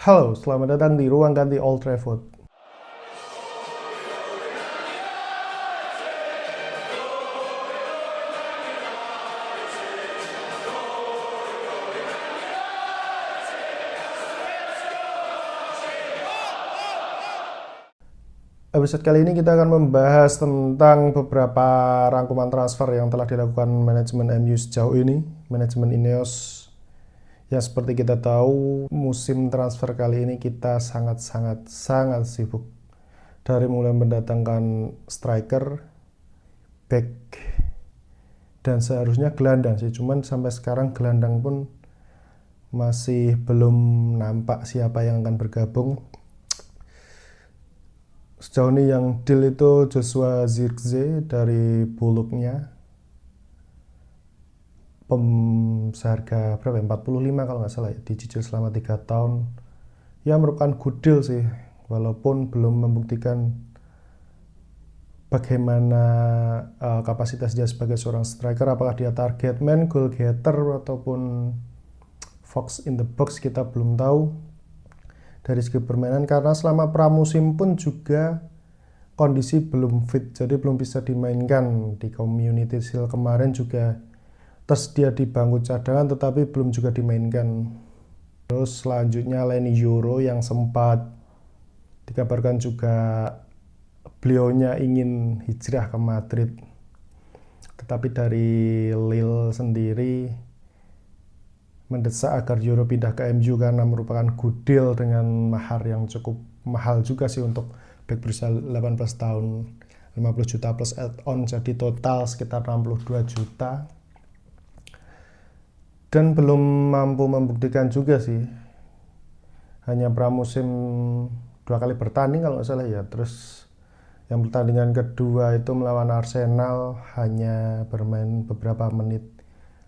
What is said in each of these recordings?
Halo, selamat datang di Ruang Ganti Old Trafford. Episode kali ini kita akan membahas tentang beberapa rangkuman transfer yang telah dilakukan manajemen MU sejauh ini, manajemen Ineos. Ya, seperti kita tahu, musim transfer kali ini kita sangat sibuk. Dari mulai mendatangkan striker, back, dan seharusnya gelandang sih. Cuman sampai sekarang gelandang pun masih belum nampak siapa yang akan bergabung. Sejauh ini yang deal itu Joshua Zirkzee dari Bullocknya, seharga berapa ya? 45 kalau nggak salah ya, dicicil selama 3 tahun. Ya merupakan good deal sih, walaupun belum membuktikan bagaimana kapasitas dia sebagai seorang striker, apakah dia target man, goal getter, ataupun fox in the box, kita belum tahu dari segi permainan, karena selama pramusim pun juga kondisi belum fit, jadi belum bisa dimainkan. Di Community Shield kemarin juga tersedia di bangku cadangan tetapi belum juga dimainkan. Terus selanjutnya Leny Yoro yang sempat dikabarkan juga beliaunya ingin hijrah ke Madrid, tetapi dari Lille sendiri mendesak agar Yoro pindah ke MU karena merupakan good deal dengan mahar yang cukup mahal juga sih untuk back berusia 18 tahun. 50 juta plus add-on, jadi total sekitar 62 juta. Dan belum mampu membuktikan juga sih, hanya pramusim 2 kali bertanding kalau nggak salah ya. Terus yang pertandingan kedua itu melawan Arsenal hanya bermain beberapa menit,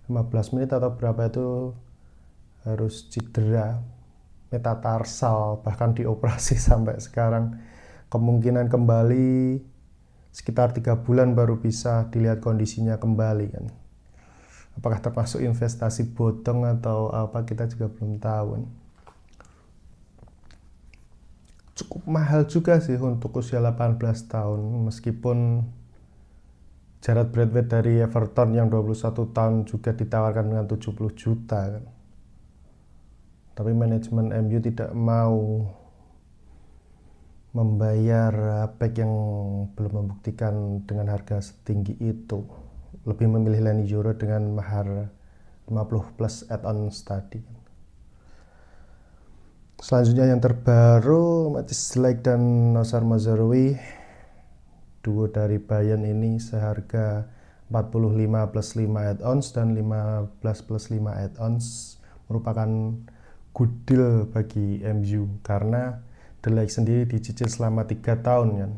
15 menit atau berapa, itu harus cedera metatarsal, bahkan dioperasi sampai sekarang. Kemungkinan kembali sekitar 3 bulan baru bisa dilihat kondisinya kembali kan. Apakah termasuk investasi bodong atau apa, kita juga belum tahu kan. Cukup mahal juga sih untuk usia 18 tahun, meskipun Jarrad Bradway dari Everton yang 21 tahun juga ditawarkan dengan 70 juta kan. Tapi manajemen MU tidak mau membayar back yang belum membuktikan dengan harga setinggi itu. Lebih memilih Leny Yoro dengan mahar 50 plus add-ons tadi. Selanjutnya yang terbaru, Matthijs de Ligt dan Noussair Mazraoui, duo dari Bayern ini seharga 45 plus 5 add-ons dan 15 plus 5 add-ons, merupakan good deal bagi MU karena de Ligt sendiri dicicil selama 3 tahun kan.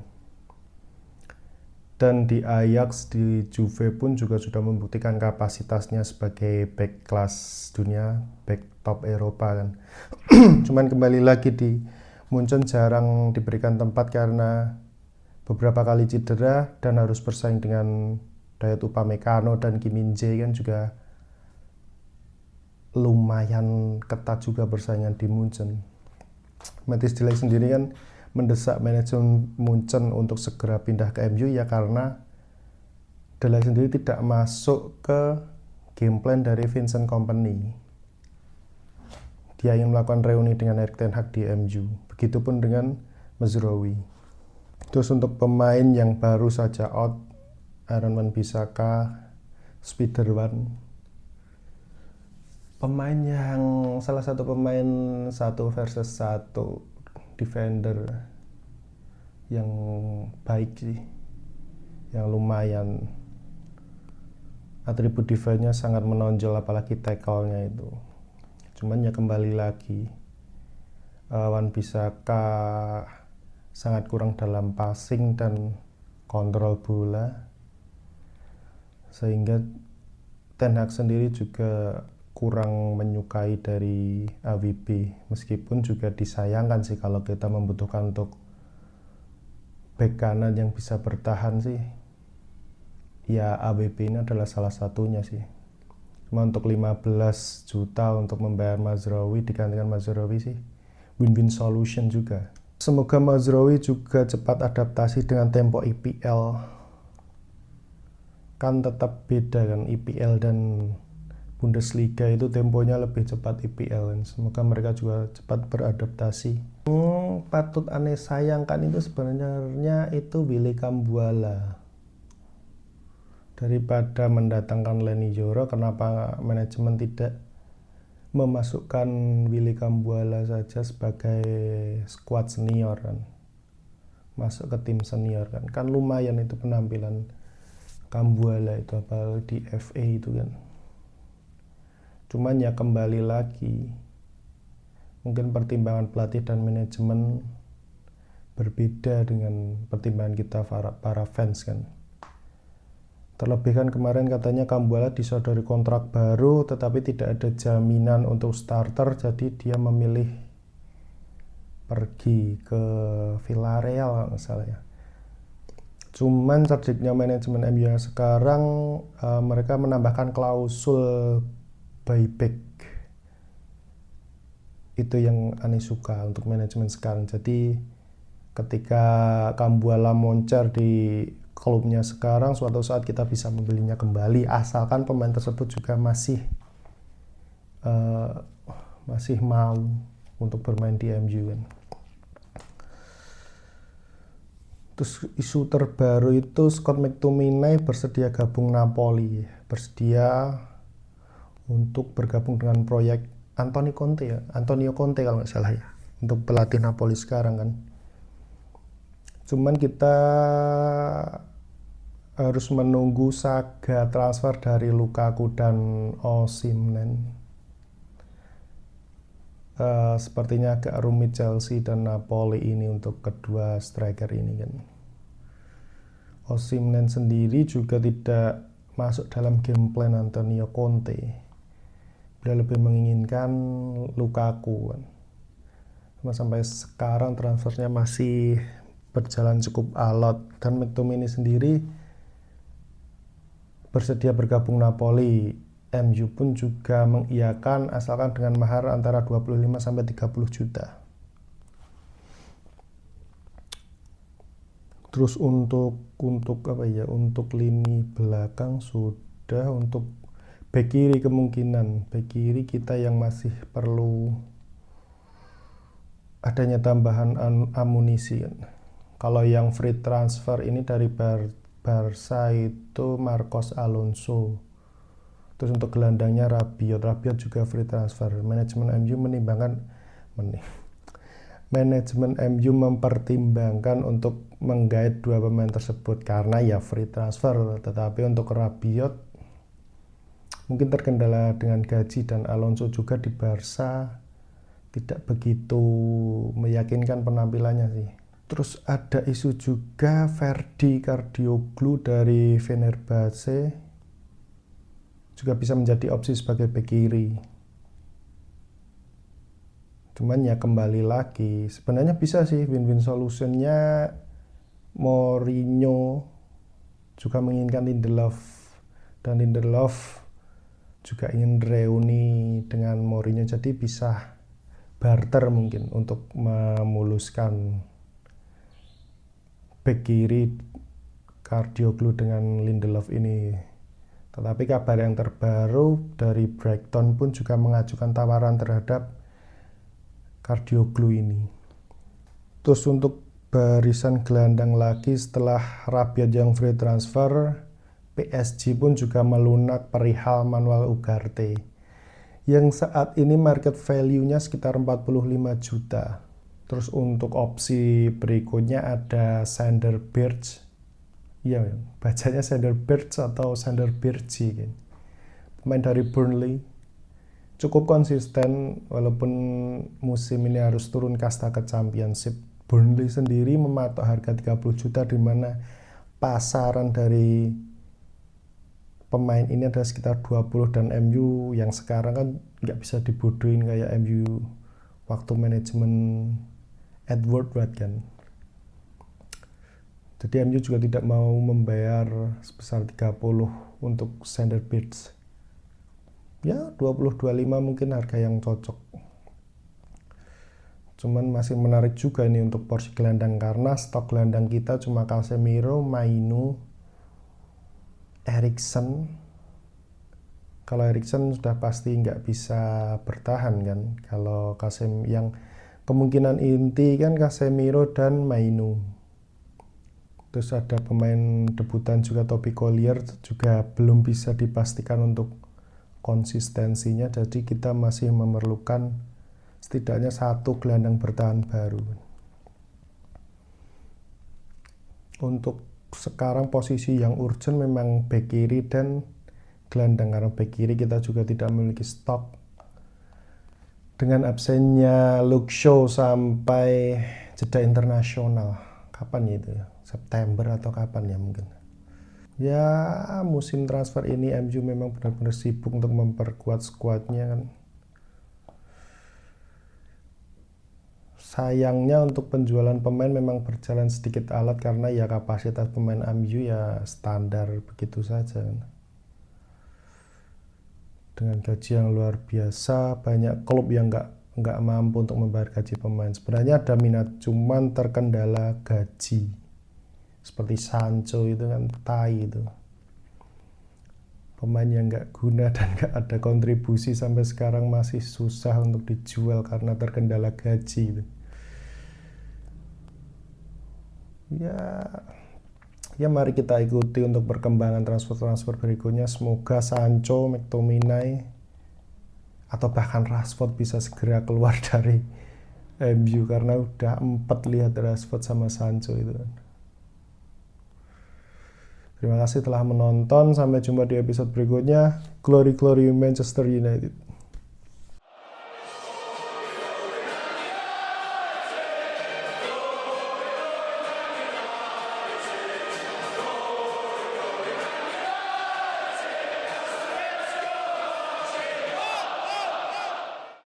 Dan di Ajax, di Juve pun juga sudah membuktikan kapasitasnya sebagai back kelas dunia, back top Eropa kan. Cuman kembali lagi di Munchen jarang diberikan tempat karena beberapa kali cedera dan harus bersaing dengan Dayot Upamecano dan Kim Min-jae kan, juga lumayan ketat juga persaingan di Munchen. Matthijs de Ligt sendiri kan mendesak manajemen Munchen untuk segera pindah ke MU ya karena de Ligt sendiri tidak masuk ke game plan dari Vincent Kompany. Dia ingin melakukan reuni dengan Erik ten Hag di MU. Begitupun dengan Mazraoui. Terus untuk pemain yang baru saja out, Aaron Wan-Bissaka, Spiderman, pemain yang salah satu pemain 1 versus 1 defender yang baik sih, yang lumayan atribut defense-nya sangat menonjol, apalagi tackle-nya itu. Cuman ya kembali lagi, Wan-Bissaka sangat kurang dalam passing dan kontrol bola, sehingga Ten Hag sendiri juga kurang menyukai dari AWB, meskipun juga disayangkan sih kalau kita membutuhkan untuk back kanan yang bisa bertahan sih, ya AWB ini adalah salah satunya sih. Cuma untuk 15 juta untuk membayar Mazraoui, digantikan Mazraoui sih win-win solution juga. Semoga Mazraoui juga cepat adaptasi dengan tempo IPL. Kan tetap beda kan, IPL dan Bundesliga itu temponya lebih cepat IPL kan. Semoga mereka juga cepat beradaptasi. Patut aneh sayangkan itu sebenarnya itu Willy Kambuala. Daripada mendatangkan Leny Yoro, kenapa manajemen tidak memasukkan Willy Kambuala saja sebagai squad senior kan, masuk ke tim senior kan lumayan itu penampilan Kambuala itu, apalagi di FA itu kan. Cuman ya kembali lagi, mungkin pertimbangan pelatih dan manajemen berbeda dengan pertimbangan kita para fans kan. Terlebih kan kemarin katanya Kambuala disodori kontrak baru tetapi tidak ada jaminan untuk starter, jadi dia memilih pergi ke Villarreal misalnya. Cuman cerdiknya manajemen MU yang sekarang, mereka menambahkan klausul buyback. Itu yang aneh suka untuk manajemen sekarang. Jadi ketika Kambuala moncer di klubnya sekarang, suatu saat kita bisa membelinya kembali asalkan pemain tersebut juga masih mau untuk bermain di MU kan. Terus isu terbaru itu Scott McTominay bersedia gabung Napoli, bersedia untuk bergabung dengan proyek Antonio Conte kalau nggak salah ya, untuk pelatih Napoli sekarang kan. Cuman kita harus menunggu saga transfer dari Lukaku dan Osimhen. Sepertinya agak rumit Chelsea dan Napoli ini untuk kedua striker ini kan. Osimhen sendiri juga tidak masuk dalam game plan Antonio Conte. Dia lebih menginginkan Lukaku kan. Sampai sekarang transfernya masih berjalan cukup alot, dan McTominay sendiri bersedia bergabung Napoli. MU pun juga mengiyakan asalkan dengan mahar antara 25 sampai 30 juta. Terus untuk lini belakang sudah, untuk bek kiri kemungkinan bek kiri kita yang masih perlu adanya tambahan amunisi kan. Kalau yang free transfer ini dari Barca itu Marcos Alonso. Terus untuk gelandangnya Rabiot juga free transfer. Manajemen MU mempertimbangkan untuk menggait dua pemain tersebut karena ya free transfer. Tetapi untuk Rabiot mungkin terkendala dengan gaji, dan Alonso juga di Barca tidak begitu meyakinkan penampilannya sih. Terus ada isu juga Ferdi Kardioglou dari Fenerbahce juga bisa menjadi opsi sebagai bek kiri. Cuman ya kembali lagi, sebenarnya bisa sih win-win solutionnya. Mourinho juga menginginkan Lindelof, dan Lindelof juga ingin reuni dengan Mourinho, jadi bisa barter mungkin untuk memuluskan bek kiri Kardioglou dengan Lindelof ini. Tetapi kabar yang terbaru dari Brighton pun juga mengajukan tawaran terhadap Kardioglou ini. Terus untuk barisan gelandang lagi setelah Rabiot yang free transfer, PSG pun juga melunak perihal Manuel Ugarte yang saat ini market value-nya sekitar 45 juta. Terus untuk opsi berikutnya ada Sander Berge. Iya, bacanya Sander Berge atau Sander Berge kan. Pemain dari Burnley. Cukup konsisten walaupun musim ini harus turun kasta ke Championship. Burnley sendiri mematok harga 30 juta, di mana pasaran dari pemain ini adalah sekitar 20, dan MU yang sekarang kan nggak bisa dibodohin kayak MU waktu manajemen Edward Wright kan. Jadi MU juga tidak mau membayar sebesar 30 untuk Sander Berge. Ya 20-25 mungkin harga yang cocok. Cuman masih menarik juga ini untuk porsi gelandang karena stok gelandang kita cuma Casemiro, Mainu, Eriksen. Kalau Eriksen sudah pasti nggak bisa bertahan kan. Kalau yang kemungkinan inti kan Casemiro dan Mainu. Terus ada pemain debutan juga Toby Collier juga belum bisa dipastikan untuk konsistensinya. Jadi kita masih memerlukan setidaknya satu gelandang bertahan baru. Untuk sekarang posisi yang urgent memang bek kiri dan gelandang, karena bek kiri kita juga tidak memiliki stok. Dengan absennya Luke Shaw sampai jeda internasional, kapan itu ya? September atau kapan ya mungkin. Ya musim transfer ini MU memang benar-benar sibuk untuk memperkuat skuadnya kan. Sayangnya untuk penjualan pemain memang berjalan sedikit alat karena ya kapasitas pemain MU ya standar begitu saja kan. Dengan gaji yang luar biasa, banyak klub yang nggak mampu untuk membayar gaji pemain. Sebenarnya ada minat, cuman terkendala gaji. Seperti Sancho itu kan tai itu. Pemain yang nggak guna dan nggak ada kontribusi sampai sekarang masih susah untuk dijual karena terkendala gaji itu. Ya mari kita ikuti untuk perkembangan transfer-transfer berikutnya. Semoga Sancho, McTominay atau bahkan Rashford bisa segera keluar dari MU karena udah 4 lihat Rashford sama Sancho itu. Terima kasih telah menonton. Sampai jumpa di episode berikutnya. Glory Glory Manchester United.